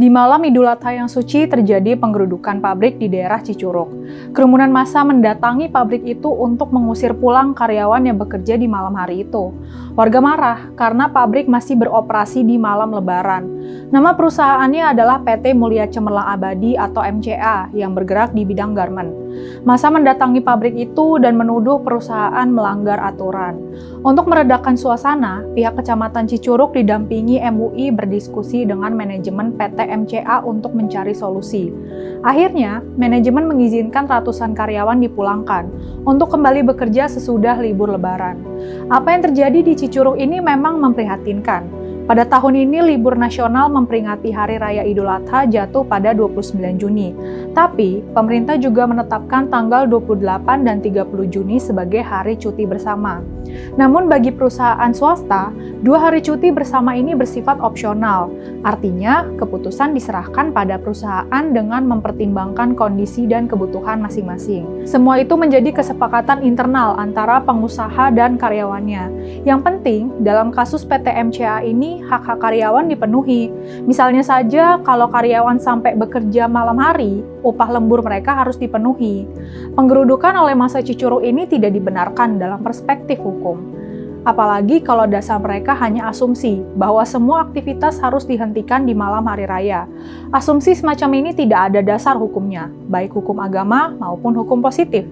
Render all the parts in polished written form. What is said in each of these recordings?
Di malam Idul Adha yang suci terjadi penggerudukan pabrik di daerah Cicurug. Kerumunan massa mendatangi pabrik itu untuk mengusir pulang karyawan yang bekerja di malam hari itu. Warga marah karena pabrik masih beroperasi di malam Lebaran. Nama perusahaannya adalah PT Mulia Cemerlang Abadi atau MCA yang bergerak di bidang garmen. Massa mendatangi pabrik itu dan menuduh perusahaan melanggar aturan. Untuk meredakan suasana, pihak Kecamatan Cicurug didampingi MUI berdiskusi dengan manajemen PT MCA untuk mencari solusi. Akhirnya, manajemen mengizinkan ratusan karyawan dipulangkan untuk kembali bekerja sesudah libur Lebaran. Apa yang terjadi di Cicurug ini memang memprihatinkan. Pada tahun ini libur nasional memperingati Hari Raya Idul Adha jatuh pada 29 Juni. Tapi, pemerintah juga menetapkan tanggal 28 dan 30 Juni sebagai hari cuti bersama. Namun bagi perusahaan swasta, 2 hari cuti bersama ini bersifat opsional. Artinya, keputusan diserahkan pada perusahaan dengan mempertimbangkan kondisi dan kebutuhan masing-masing. Semua itu menjadi kesepakatan internal antara pengusaha dan karyawannya. Yang penting, dalam kasus PT MCA ini, hak-hak karyawan dipenuhi. Misalnya saja, kalau karyawan sampai bekerja malam hari, upah lembur mereka harus dipenuhi. Penggerudukan oleh massa Cicurug ini tidak dibenarkan dalam perspektif hukum. Apalagi kalau dasar mereka hanya asumsi bahwa semua aktivitas harus dihentikan di malam hari raya. Asumsi semacam ini tidak ada dasar hukumnya, baik hukum agama maupun hukum positif.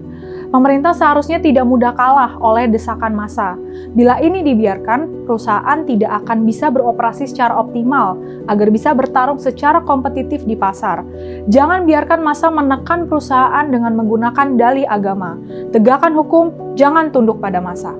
Pemerintah seharusnya tidak mudah kalah oleh desakan massa. Bila ini dibiarkan, perusahaan tidak akan bisa beroperasi secara optimal agar bisa bertarung secara kompetitif di pasar. Jangan biarkan massa menekan perusahaan dengan menggunakan dalih agama. Tegakkan hukum, jangan tunduk pada massa.